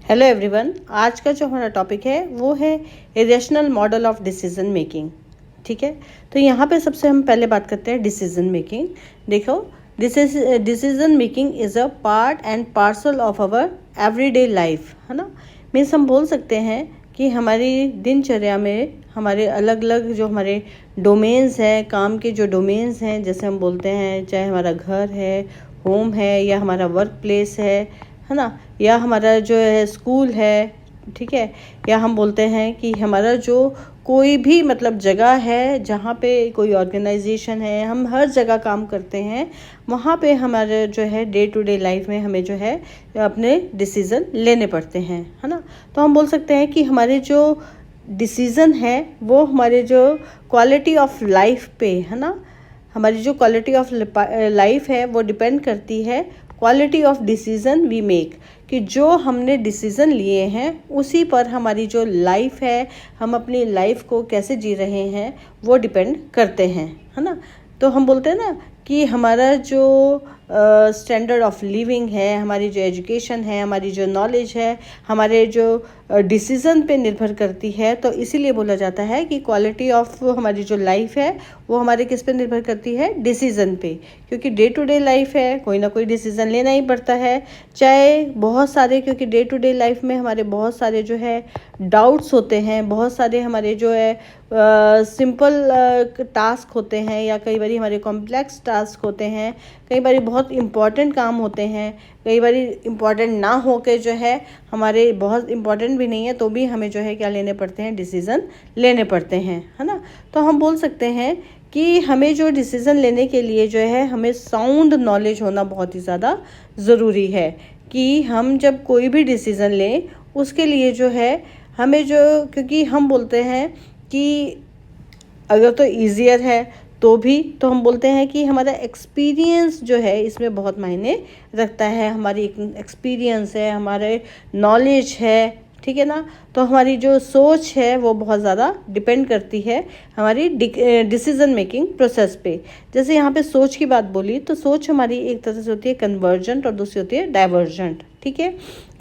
Hello everyone, आज का जो हमारा टॉपिक है वो है irrational model of decision making. ठीक है, तो यहाँ पे सबसे हम पहले बात करते हैं डिसीजन मेकिंग। देखो, decision making is a part and parcel of our everyday life, है ना। मीन्स हम बोल सकते हैं कि हमारी दिनचर्या में हमारे अलग अलग जो हमारे डोमेन्स हैं, काम के जो डोमेन्स हैं, जैसे हम बोलते हैं चाहे हमारा घर है, होम है, या हमारा वर्क प्लेस है ना, या हमारा जो है स्कूल है, ठीक है, या हम बोलते हैं कि हमारा जो कोई भी मतलब जगह है जहाँ पे कोई ऑर्गेनाइजेशन है, हम हर जगह काम करते हैं, वहाँ पे हमारे जो है डे टू डे लाइफ में हमें जो है अपने डिसीज़न लेने पड़ते हैं, है ना। तो हम बोल सकते हैं कि हमारे जो डिसीज़न है वो हमारे जो क्वालिटी ऑफ लाइफ पे, है ना, हमारी जो क्वालिटी ऑफ लाइफ है वो डिपेंड करती है quality of decision we make, कि जो हमने डिसीज़न लिए हैं उसी पर हमारी जो लाइफ है, हम अपनी लाइफ को कैसे जी रहे हैं वो डिपेंड करते हैं, है ना। तो हम बोलते हैं ना कि हमारा जो स्टैंडर्ड ऑफ लिविंग है, हमारी जो एजुकेशन है, हमारी जो नॉलेज है, हमारे जो डिसीज़न पे निर्भर करती है। तो इसीलिए बोला जाता है कि क्वालिटी ऑफ हमारी जो लाइफ है वो हमारे किस पे निर्भर करती है, डिसीज़न पे। क्योंकि डे टू डे लाइफ है, कोई ना कोई डिसीज़न लेना ही पड़ता है, चाहे बहुत सारे, क्योंकि डे टू डे लाइफ में हमारे बहुत सारे जो है डाउट्स होते हैं, बहुत सारे हमारे जो है सिंपल टास्क होते हैं, या कई बार हमारे कॉम्प्लेक्स टास्क होते हैं, कई बार बहुत इम्पॉर्टेंट काम होते हैं, कई बार इम्पॉर्टेंट ना हो के जो है हमारे बहुत इम्पॉर्टेंट भी नहीं है तो भी हमें जो है क्या लेने पड़ते हैं, डिसीज़न लेने पड़ते हैं, है ना। तो हम बोल सकते हैं कि हमें जो डिसीज़न लेने के लिए जो है हमें साउंड नॉलेज होना बहुत ही ज़्यादा ज़रूरी है, कि हम जब कोई भी डिसीज़न लें उसके लिए जो है हमें जो, क्योंकि हम बोलते हैं कि अगर तो ईजियर है तो भी, तो हम बोलते हैं कि हमारा एक्सपीरियंस जो है इसमें बहुत मायने रखता है, हमारी एक्सपीरियंस है, हमारे नॉलेज है, ठीक है ना। तो हमारी जो सोच है वो बहुत ज़्यादा डिपेंड करती है हमारी डिसीज़न मेकिंग प्रोसेस पे। जैसे यहाँ पे सोच की बात बोली, तो सोच हमारी एक तरह से होती है कन्वर्जेंट और दूसरी होती है डाइवर्जेंट, ठीक है।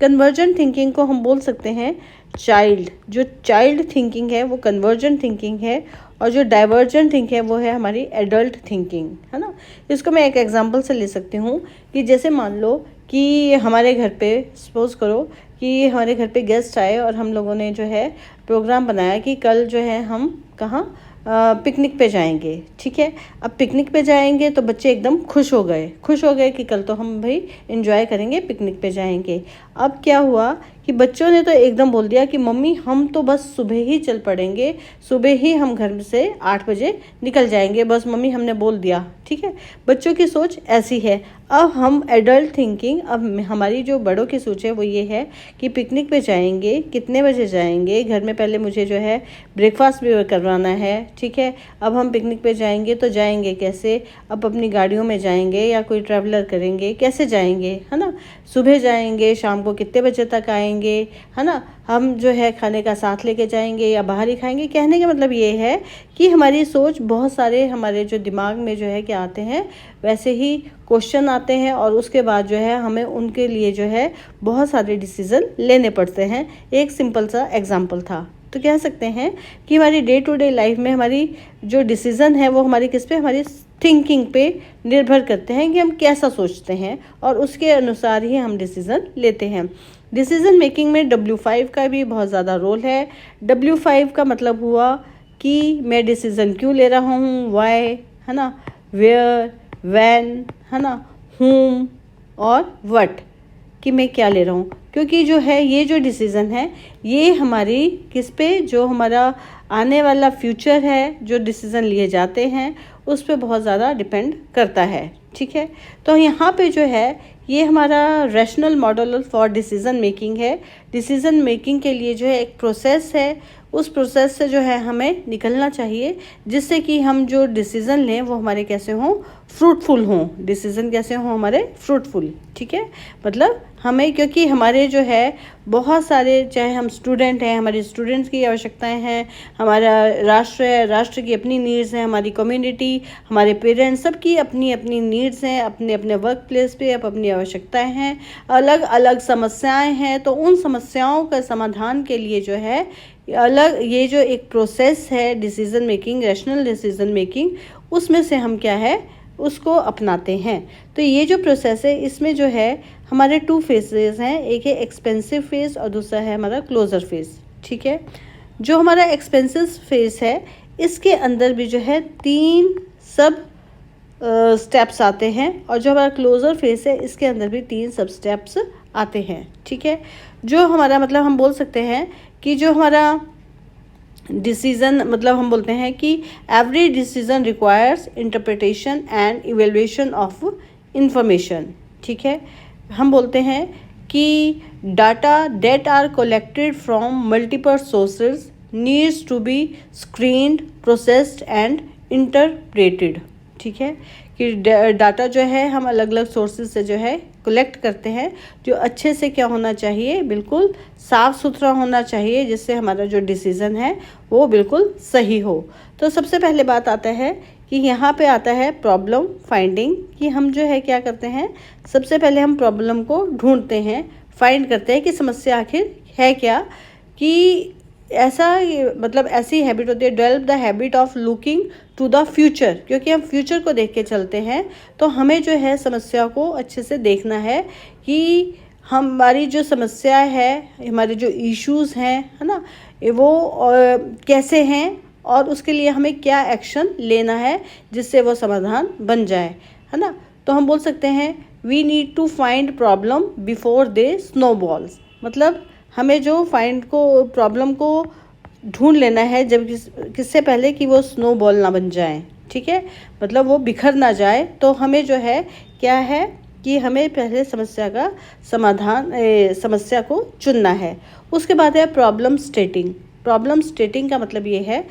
कन्वर्जेंट थिंकिंग को हम बोल सकते हैं जो चाइल्ड थिंकिंग है वो कन्वर्जेंट थिंकिंग है, और जो डाइवर्जेंट थिंकिंग है वो है हमारी एडल्ट थिंकिंग, है ना। इसको मैं एक एग्जांपल से ले सकती हूँ कि जैसे मान लो कि हमारे घर पे, सपोज करो कि हमारे घर पे गेस्ट आए और हम लोगों ने जो है प्रोग्राम बनाया कि कल जो है हम कहाँ पिकनिक पे जाएंगे, ठीक है। अब पिकनिक पे जाएंगे तो बच्चे एकदम खुश हो गए कि कल तो हम भाई एंजॉय करेंगे, पिकनिक पे जाएंगे। अब क्या हुआ कि बच्चों ने तो एकदम बोल दिया कि मम्मी हम तो बस सुबह ही चल पड़ेंगे, सुबह ही हम घर से 8 बजे निकल जाएंगे, बस मम्मी हमने बोल दिया, ठीक है। बच्चों की सोच ऐसी है। अब हम एडल्ट थिंकिंग, अब हमारी जो बड़ों की सोच है वो ये है कि पिकनिक पे जाएंगे, कितने बजे जाएंगे, घर में पहले मुझे जो है ब्रेकफास्ट भी करवाना है, ठीक है। अब हम पिकनिक पे जाएंगे तो जाएंगे कैसे, अब अपनी गाड़ियों में जाएंगे या कोई ट्रैवलर करेंगे, कैसे जाएंगे, है ना। सुबह जाएंगे, शाम को कितने बजे तक आएंगे, है ना। हम जो है खाने का साथ लेके जाएंगे या बाहर ही खाएंगे। कहने का मतलब ये है कि हमारी सोच, बहुत सारे हमारे जो दिमाग में जो है क्या आते हैं, वैसे ही क्वेश्चन आते हैं, और उसके बाद जो है हमें उनके लिए जो है बहुत सारे डिसीज़न लेने पड़ते हैं। एक सिंपल सा एग्जांपल था, तो कह सकते हैं कि हमारी डे टू डे लाइफ में हमारी जो डिसीज़न है वो हमारी किस पे, हमारी थिंकिंग पे निर्भर करते हैं कि हम कैसा सोचते हैं, और उसके अनुसार ही हम डिसीज़न लेते हैं। डिसीज़न मेकिंग में W5 का भी बहुत ज़्यादा रोल है। W5 का मतलब हुआ कि मैं डिसीज़न क्यों ले रहा हूँ, वाई, है ना, वेयर, व्हेन, है ना, whom और what, कि मैं क्या ले रहा हूँ। क्योंकि जो है ये जो डिसीज़न है ये हमारी किस पे, जो हमारा आने वाला फ्यूचर है, जो डिसीज़न लिए जाते हैं उस पे बहुत ज़्यादा डिपेंड करता है, ठीक है। तो यहाँ पे जो है ये हमारा rational model for decision making है। डिसीज़न मेकिंग के लिए जो है एक प्रोसेस है, उस प्रोसेस से जो है हमें निकलना चाहिए, जिससे कि हम जो डिसीज़न लें वो हमारे कैसे हों, फ्रूटफुल हों। डिसीज़न कैसे हों हमारे, फ्रूटफुल, ठीक है। मतलब हमें, क्योंकि हमारे जो है बहुत सारे, चाहे हम स्टूडेंट हैं, हमारे स्टूडेंट्स की आवश्यकताएं हैं, हमारा राष्ट्र है, राष्ट्र की अपनी नीड्स हैं, हमारी कम्युनिटी, हमारे पेरेंट्स, सबकी अपनी अपनी नीड्स नीड्स हैं, अपने अपने वर्क प्लेस पे अपनी आवश्यकताएं हैं, अलग अलग समस्याएं हैं, तो उन समस्याओं का समाधान के लिए जो है अलग ये जो एक प्रोसेस है decision making, rational decision making, उसमें से हम क्या है उसको अपनाते हैं। तो ये जो प्रोसेस है इसमें जो है हमारे 2 फेजेस हैं, एक है एक्सपेंसिव फेज़ और दूसरा है हमारा क्लोज़र फेज़। ठीक है, जो हमारा एक्सपेंसिव फेज़ है इसके अंदर भी जो है 3 सब स्टेप्स आते हैं, और जो हमारा क्लोज़र फेज़ है इसके अंदर भी 3 सब स्टेप्स आते हैं। ठीक है, जो हमारा मतलब हम बोल सकते हैं कि जो हमारा डिसीज़न मतलब हम बोलते हैं कि every decision requires interpretation and evaluation of information. ठीक है, हम बोलते हैं कि data that are collected from multiple sources needs to be screened, processed and interpreted. ठीक है, कि डाटा जो है हम अलग अलग सोर्सेज से जो है कलेक्ट करते हैं, जो अच्छे से क्या होना चाहिए, बिल्कुल साफ़ सुथरा होना चाहिए, जिससे हमारा जो डिसीज़न है वो बिल्कुल सही हो। तो सबसे पहले बात आता है कि यहाँ पे आता है प्रॉब्लम फाइंडिंग, कि हम जो है क्या करते हैं, सबसे पहले हम प्रॉब्लम को ढूंढते हैं, फाइंड करते हैं कि समस्या आखिर है क्या। कि ऐसा मतलब ऐसी हैबिट होती है, develop the habit of looking to the future, क्योंकि हम फ्यूचर को देख के चलते हैं तो हमें जो है समस्या को अच्छे से देखना है कि हमारी जो समस्या है, हमारे जो इश्यूज़ हैं, है ना, वो कैसे हैं और उसके लिए हमें क्या एक्शन लेना है जिससे वो समाधान बन जाए, है ना। तो हम बोल सकते हैं we need to find problem before they snowballs, मतलब हमें जो प्रॉब्लम को ढूंढ लेना है जब किससे पहले कि वो स्नोबॉल ना बन जाए। ठीक है, मतलब वो बिखर ना जाए। तो हमें जो है क्या है कि हमें पहले समस्या को चुनना है। उसके बाद है प्रॉब्लम स्टेटिंग। प्रॉब्लम स्टेटिंग का मतलब ये है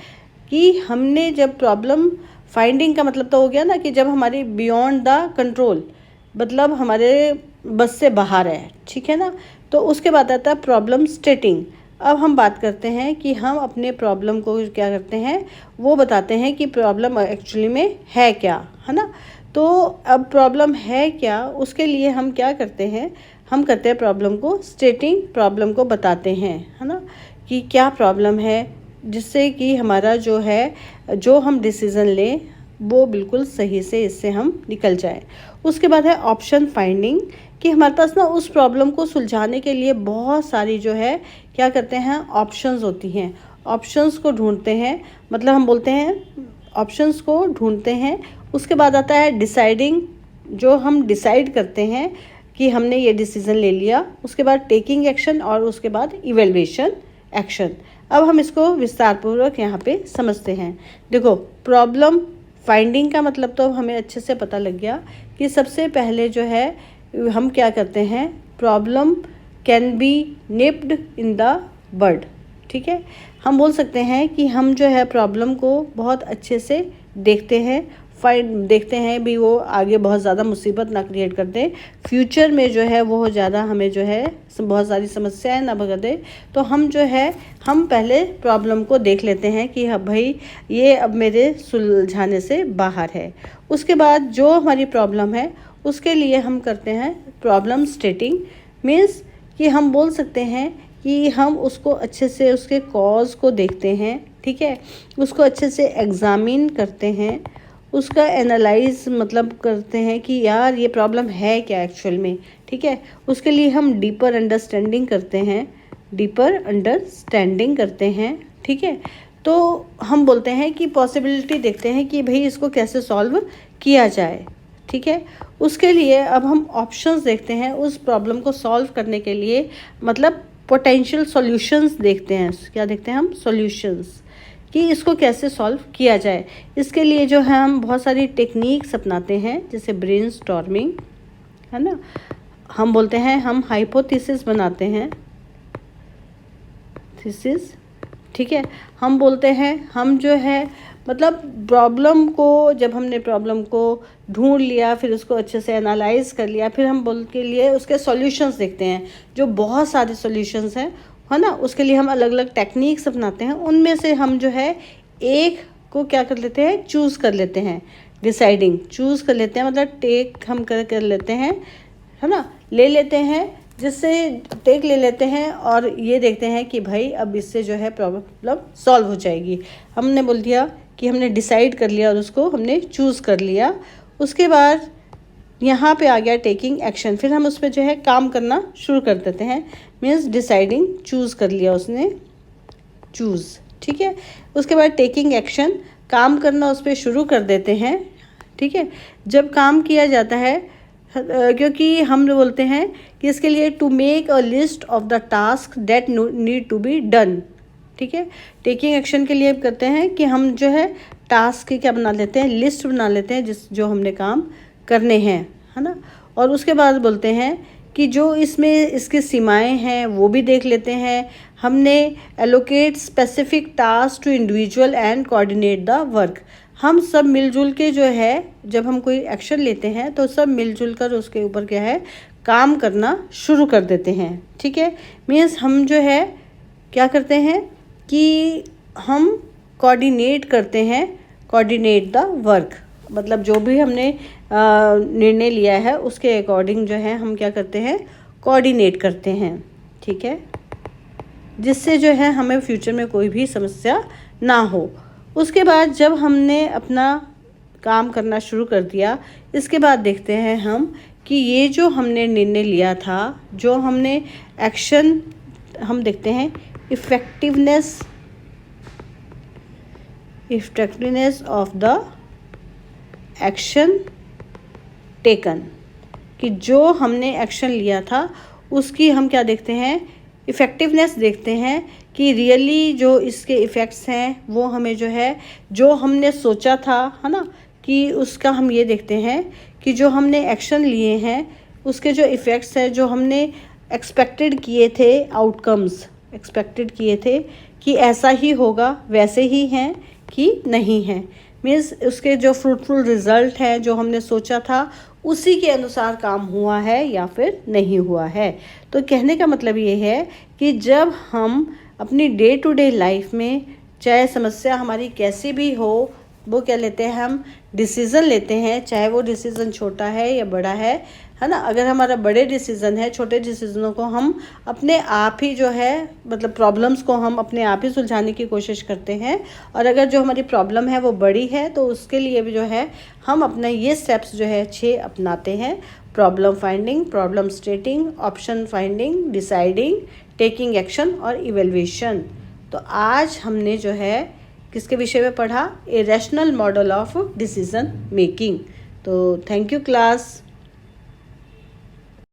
कि हमने जब प्रॉब्लम फाइंडिंग का मतलब तो हो गया ना कि जब हमारी बियॉन्ड द कंट्रोल, मतलब हमारे बस से बाहर है। ठीक है ना, तो उसके बाद आता है प्रॉब्लम स्टेटिंग। अब हम बात करते हैं कि हम अपने प्रॉब्लम को क्या करते हैं, वो बताते हैं कि प्रॉब्लम एक्चुअली में है क्या, है ना। तो अब प्रॉब्लम है क्या, उसके लिए हम क्या करते हैं, हम करते हैं प्रॉब्लम को स्टेटिंग, प्रॉब्लम को बताते हैं, है ना, कि क्या प्रॉब्लम है, जिससे कि हमारा जो है जो हम डिसीज़न लें वो बिल्कुल सही से इससे हम निकल जाए। उसके बाद है ऑप्शन फाइंडिंग, कि हमारे पास ना उस प्रॉब्लम को सुलझाने के लिए बहुत सारी जो है क्या करते हैं ऑप्शंस होती हैं, ऑप्शंस को ढूंढते हैं, मतलब हम बोलते हैं ऑप्शंस को ढूंढते हैं। उसके बाद आता है डिसाइडिंग, जो हम डिसाइड करते हैं कि हमने ये डिसीज़न ले लिया। उसके बाद टेकिंग एक्शन और उसके बाद इवेल्युएशन एक्शन। अब हम इसको विस्तारपूर्वक यहाँ पे समझते हैं। देखो, प्रॉब्लम फाइंडिंग का मतलब तो हमें अच्छे से पता लग गया कि सबसे पहले जो है हम क्या करते हैं, problem can be nipped in the bud. ठीक है, हम बोल सकते हैं कि हम जो है प्रॉब्लम को बहुत अच्छे से देखते हैं, देखते हैं भी वो आगे बहुत ज़्यादा मुसीबत ना क्रिएट कर दे, फ्यूचर में जो है वो ज़्यादा हमें जो है बहुत सारी समस्याएं ना भगा दे। तो हम जो है हम पहले प्रॉब्लम को देख लेते हैं कि हाँ भाई ये अब मेरे सुलझाने से बाहर है। उसके बाद जो हमारी प्रॉब्लम है उसके लिए हम करते हैं प्रॉब्लम स्टेटिंग, मीन्स कि हम बोल सकते हैं कि हम उसको अच्छे से उसके कॉज को देखते हैं। ठीक है, उसको अच्छे से एग्ज़ामिन करते हैं, उसका एनालाइज मतलब करते हैं कि यार ये प्रॉब्लम है क्या एक्चुअल में। ठीक है, उसके लिए हम डीपर अंडरस्टैंडिंग करते हैं। ठीक है, तो हम बोलते हैं कि पॉसिबिलिटी देखते हैं कि भाई इसको कैसे सॉल्व किया जाए। ठीक है, उसके लिए अब हम ऑप्शंस देखते हैं उस प्रॉब्लम को सॉल्व करने के लिए, मतलब पोटेंशियल सॉल्यूशंस देखते हैं। क्या देखते हैं हम, सॉल्यूशंस, कि इसको कैसे सॉल्व किया जाए। इसके लिए जो है हम बहुत सारी टेक्निक्स अपनाते हैं, जैसे ब्रेनस्टॉर्मिंग, है ना, हम बोलते हैं हम हाइपोथेसिस बनाते हैं, थीसिस। ठीक है, हम बोलते हैं हम जो है मतलब प्रॉब्लम को जब हमने प्रॉब्लम को ढूंढ लिया, फिर उसको अच्छे से एनालाइज कर लिया, फिर हम बोल के लिए उसके सॉल्यूशंस देखते हैं, जो बहुत सारे सॉल्यूशंस हैं, है ना। उसके लिए हम अलग अलग टेक्निक्स अपनाते हैं, उनमें से हम जो है एक को क्या कर लेते हैं, चूज़ कर लेते हैं। डिसाइडिंग, चूज़ कर लेते हैं, मतलब टेक हम कर लेते हैं, है ना, ले लेते हैं, जिससे टेक ले लेते हैं और ये देखते हैं कि भाई अब इससे जो है प्रॉब्लम सॉल्व हो जाएगी। हमने बोल दिया कि हमने डिसाइड कर लिया और उसको हमने चूज़ कर लिया। उसके बाद यहाँ पे आ गया टेकिंग एक्शन, फिर हम उस पर जो है काम करना शुरू कर देते हैं। मीन्स डिसाइडिंग, चूज़ कर लिया उसने, चूज़, ठीक है। उसके बाद टेकिंग एक्शन, काम करना उस पर शुरू कर देते हैं, ठीक है। जब काम किया जाता है, क्योंकि हम बोलते हैं कि इसके लिए to make a list of the task that need to be done, ठीक है। टेकिंग एक्शन के लिए करते हैं कि हम जो है टास्क की क्या बना लेते हैं, लिस्ट बना लेते हैं जो हमने काम करने हैं, है ना। और उसके बाद बोलते हैं कि जो इसमें इसकी सीमाएं हैं वो भी देख लेते हैं। हमने allocate specific task to individual and coordinate the work. हम सब मिलजुल के जो है, जब हम कोई एक्शन लेते हैं तो सब मिलजुल कर उसके ऊपर क्या है, काम करना शुरू कर देते हैं, ठीक है। मीन्स हम जो है क्या करते हैं कि हम कोऑर्डिनेट करते हैं, कोऑर्डिनेट द वर्क, मतलब जो भी हमने निर्णय लिया है उसके अकॉर्डिंग जो है हम क्या करते हैं, कोऑर्डिनेट करते हैं, ठीक है, जिससे जो है हमें फ्यूचर में कोई भी समस्या ना हो। उसके बाद जब हमने अपना काम करना शुरू कर दिया, इसके बाद देखते हैं हम कि ये जो हमने निर्णय लिया था, जो हमने एक्शन, हम देखते हैं effectiveness of the action taken, कि जो हमने एक्शन लिया था उसकी हम क्या देखते हैं, इफ़ेक्टिवनेस देखते हैं कि रियली जो इसके इफ़ेक्ट्स हैं वो हमें जो है, जो हमने सोचा था, है ना, कि उसका हम ये देखते हैं कि जो हमने एक्शन लिए हैं उसके जो इफ़ेक्ट्स हैं, जो हमने एक्सपेक्टेड किए थे, आउटकम्स एक्सपेक्टेड किए थे कि ऐसा ही होगा, वैसे ही हैं कि नहीं हैं। मीन्स उसके जो फ्रूटफुल रिज़ल्ट हैं, जो हमने सोचा था उसी के अनुसार काम हुआ है या फिर नहीं हुआ है। तो कहने का मतलब ये है कि जब हम अपनी डे टू डे लाइफ में, चाहे समस्या हमारी कैसी भी हो, वो क्या लेते हैं, हम डिसीज़न लेते हैं, चाहे वो डिसीज़न छोटा है या बड़ा है ना। अगर हमारा बड़े डिसीज़न है, छोटे डिसीज़नों को हम अपने आप ही जो है, मतलब प्रॉब्लम्स को हम अपने आप ही सुलझाने की कोशिश करते हैं। और अगर जो हमारी प्रॉब्लम है वो बड़ी है तो उसके लिए भी जो है हम अपने ये स्टेप्स जो है 6 अपनाते हैं। Problem finding, problem स्टेटिंग, option finding, deciding, taking action और इवेल्युएशन। तो आज हमने जो है किसके विषय में पढ़ा, a rational model of decision making. तो थैंक यू क्लास।